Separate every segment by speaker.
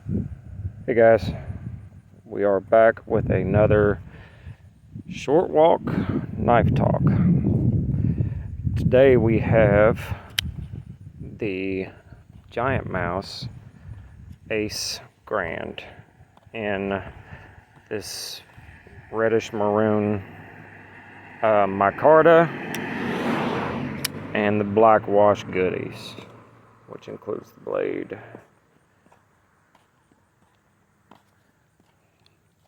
Speaker 1: Hey guys, we are back with another short walk knife talk. Today we have the Giantmouse Ace Grand in this reddish maroon micarta and the black wash goodies, which includes the blade.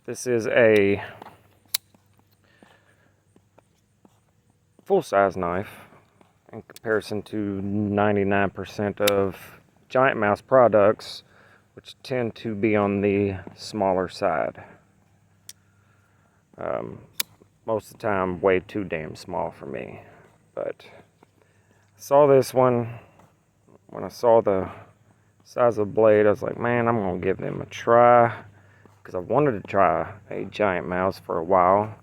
Speaker 1: This is a full-size knife in comparison to 99% of Giantmouse products, which tend to be on the smaller side. Most of the time, way too damn small for me. But I saw this one. When I saw the size of the blade, I was like, man, I'm going to give them a try. Because I've wanted to try a Giantmouse for a while,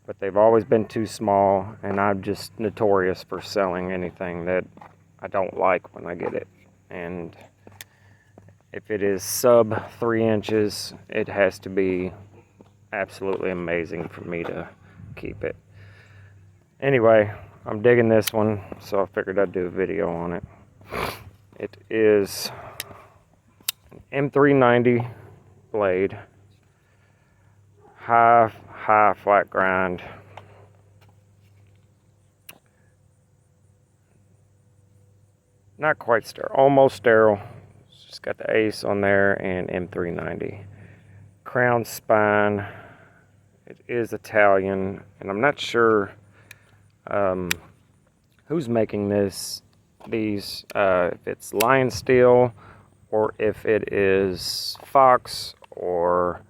Speaker 1: but they've always been too small, and I'm just notorious for selling anything that I don't like when I get it. And if it is sub 3 inches, it has to be absolutely amazing for me to keep it. Anyway, I'm digging this one, so I figured I'd do a video on it. It is an M390 blade, high flat grind. Not quite sterile, almost sterile. It's just got the Ace on there and M390. Crown spine. It is Italian, and I'm not sure who's making these, if it's Lion Steel or if it is Fox or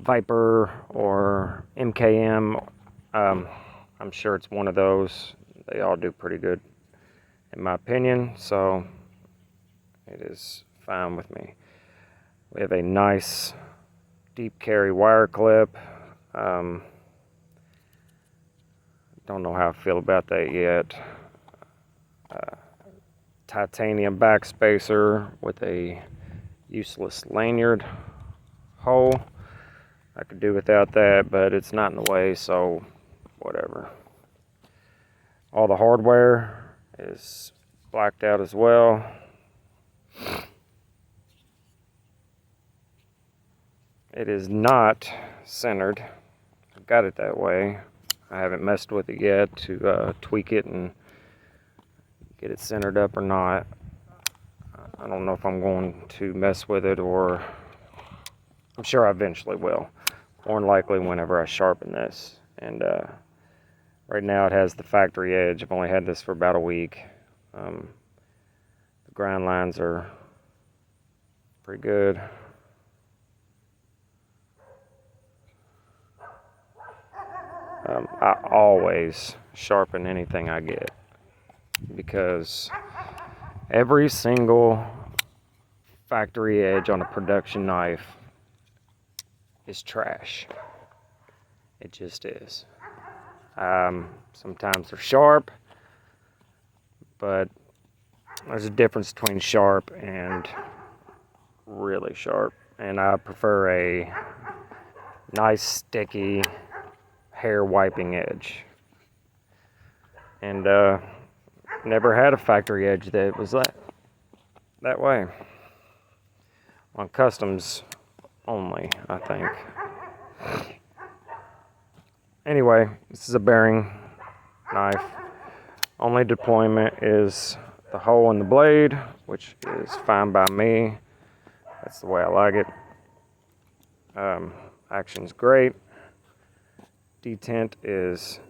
Speaker 1: Viper or MKM. I'm sure it's one of those. They all do pretty good in my opinion, so it is fine with me. We have a nice deep carry wire clip. Don't know how I feel about that yet. Titanium backspacer with a useless lanyard hole. I could do without that, but it's not in the way, so whatever. All the hardware is blacked out as well. It is not centered. I've got it that way. I haven't messed with it yet to tweak it and get it centered up or not. I don't know if I'm going to mess with it, or I'm sure I eventually will. More than likely whenever I sharpen this. And right now it has the factory edge. I've only had this for about a week. The grind lines are pretty good. I always sharpen anything I get, because every single factory edge on a production knife is trash. It just is. Sometimes they're sharp, but there's a difference between sharp and really sharp. And I prefer a nice, sticky, hair wiping edge. And never had a factory edge that was that way. On customs only, I think. Anyway, this is a bearing knife. Only deployment is the hole in the blade, which is fine by me. That's the way I like it. Action's great. Detent is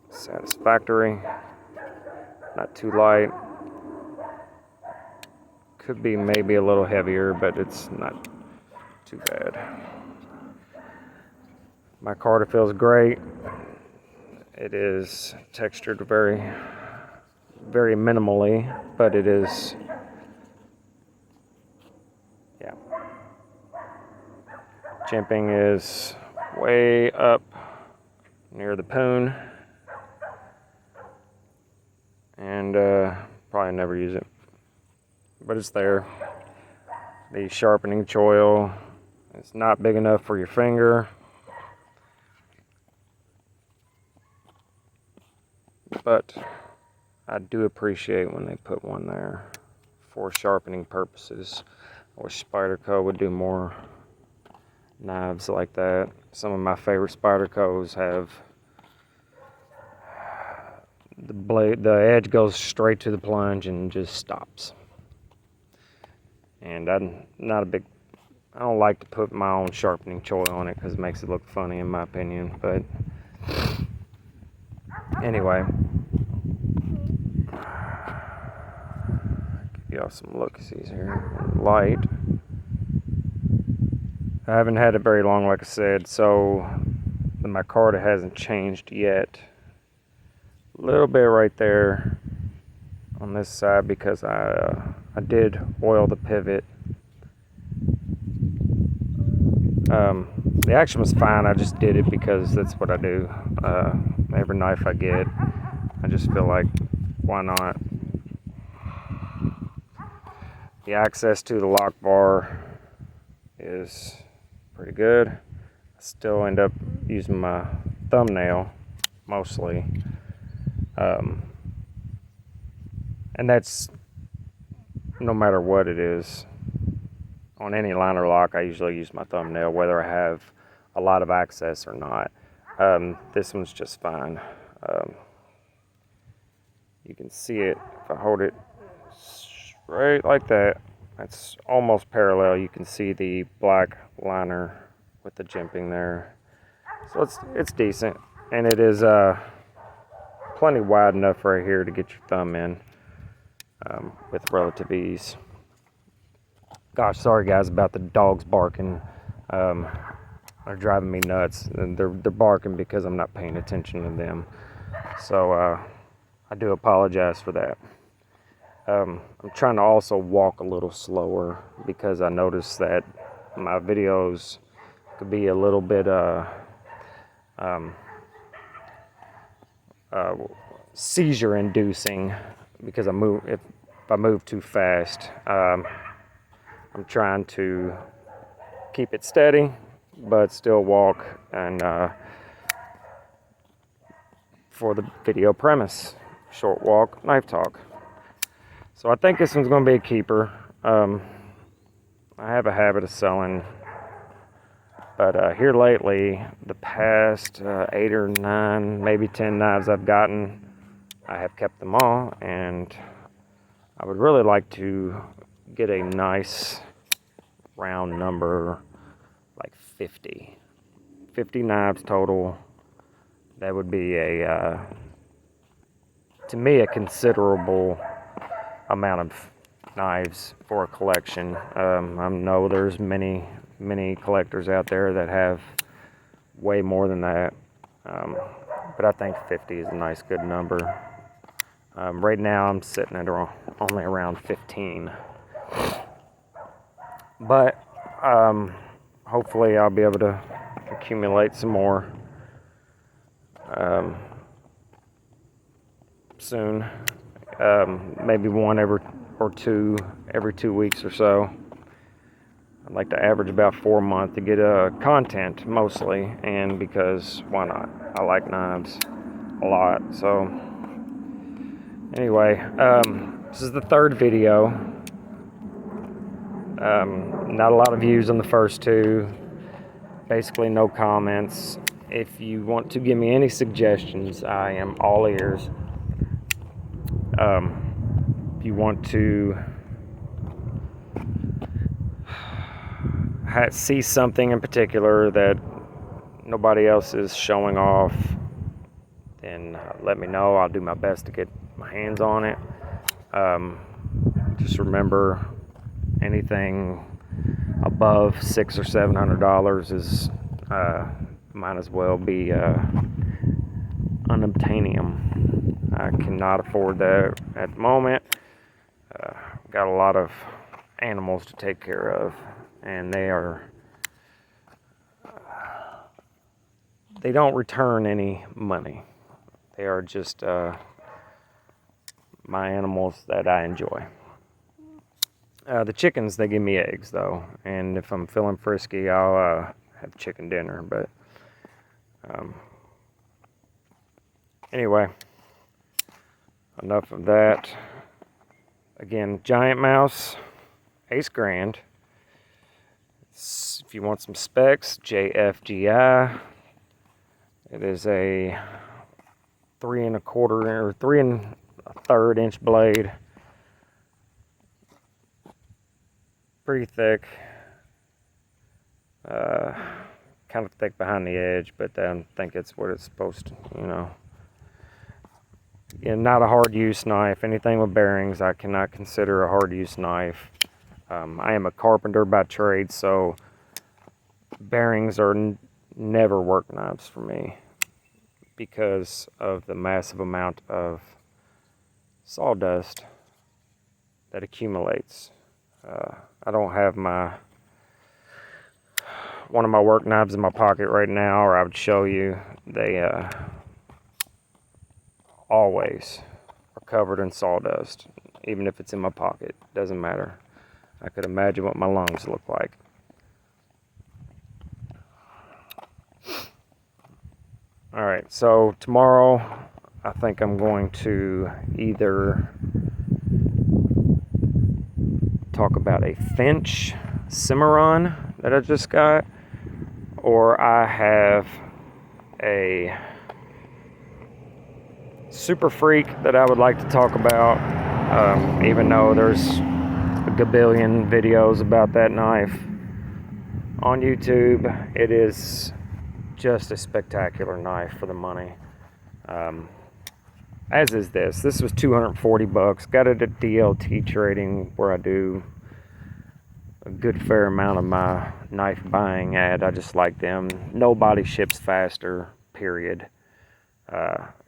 Speaker 1: satisfactory. Not too light. Could be maybe a little heavier, but it's not too bad. Micarta feels great. It is textured very, very minimally, but it is, yeah. Jimping is way up near the poon, and probably never use it, but it's there. The sharpening choil is not big enough for your finger, but I do appreciate when they put one there for sharpening purposes. I wish Spyderco would do more knives like that. Some of my favorite Spydercos have the blade, the edge goes straight to the plunge and just stops. And I'm not a big, I don't like to put my own sharpening choil on it because it makes it look funny in my opinion. But anyway, give y'all some look-sees here. Light. I haven't had it very long, like I said, so the micarta hasn't changed yet. A little bit right there on this side because I did oil the pivot. The action was fine. I just did it because that's what I do. Every knife I get, I just feel like, why not? The access to the lock bar is pretty good. I still end up using my thumbnail mostly. And that's no matter what it is. On any liner lock, I usually use my thumbnail, whether I have a lot of access or not. This one's just fine. You can see it if I hold it straight like that. It's almost parallel. You can see the black liner with the jimping there. So it's decent, and it is plenty wide enough right here to get your thumb in with relative ease. Gosh, sorry guys about the dogs barking. They're driving me nuts, and they're barking because I'm not paying attention to them. So I do apologize for that. I'm trying to also walk a little slower because I noticed that my videos could be a little bit seizure inducing because if I move too fast. I'm trying to keep it steady but still walk, and for the video premise, short walk, knife talk. So I think this one's going to be a keeper. I have a habit of selling, but here lately, the past 8 or 9, maybe 10 knives I've gotten, I have kept them all, and I would really like to get a nice round number, like 50 knives total. That would be to me, a considerable amount of knives for a collection. I know there's many collectors out there that have way more than that, but I think 50 is a nice good number. Right now I'm sitting at only around 15, but hopefully I'll be able to accumulate some more soon. Maybe one or two every 2 weeks or so. I'd like to average about 4 a month to get content mostly, and because why not? I like knives a lot. So anyway, this is the third video. Not a lot of views on the first two. Basically no comments. If you want to give me any suggestions, I am all ears. If you want to see something in particular that nobody else is showing off, then let me know. I'll do my best to get my hands on it. Just remember, anything above $600 or $700 is might as well be unobtainium. I cannot afford that at the moment. Got a lot of animals to take care of, and they don't return any money. They are just my animals that I enjoy. The chickens, they give me eggs though, and if I'm feeling frisky, I'll have chicken dinner. But anyway, enough of that. Again, Giantmouse, Ace Grand. If you want some specs, JFGI. It is a 3 1/4 or 3 1/3 inch blade. Pretty thick. Kind of thick behind the edge, but I think it's what it's supposed to, you know. Again, not a hard use knife. Anything with bearings, I cannot consider a hard use knife. I am a carpenter by trade, so bearings are never work knives for me because of the massive amount of sawdust that accumulates. I don't have one of my work knives in my pocket right now, or I would show you. They always are covered in sawdust, even if it's in my pocket. Doesn't matter. I could imagine what my lungs look like. All right, so tomorrow I think I'm going to either talk about a Finch Cimarron that I just got, or I have a Super Freak that I would like to talk about, even though there's a gabillion videos about that knife on YouTube. It is just a spectacular knife for the money. As is this. This was $240. Got it at DLT Trading, where I do a good fair amount of my knife buying at. I just like them. Nobody ships faster, period.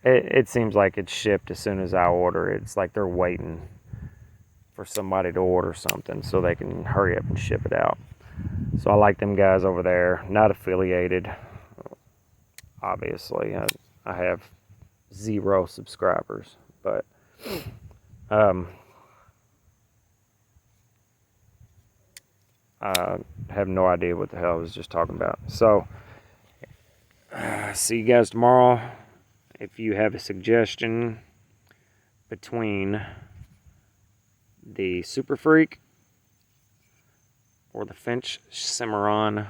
Speaker 1: It seems like it's shipped as soon as I order it. It's like they're waiting for somebody to order something so they can hurry up and ship it out. So I like them guys over there. Not affiliated, obviously. I have 0 subscribers, but I have no idea what the hell I was just talking about. So, see you guys tomorrow. If you have a suggestion between the Super Freak or the Finch Cimarron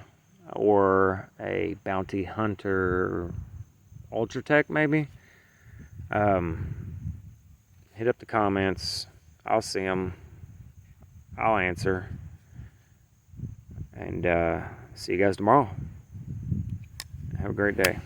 Speaker 1: or a Bounty Hunter Ultratech, maybe, hit up the comments. I'll see them. I'll answer. And see you guys tomorrow. Have a great day.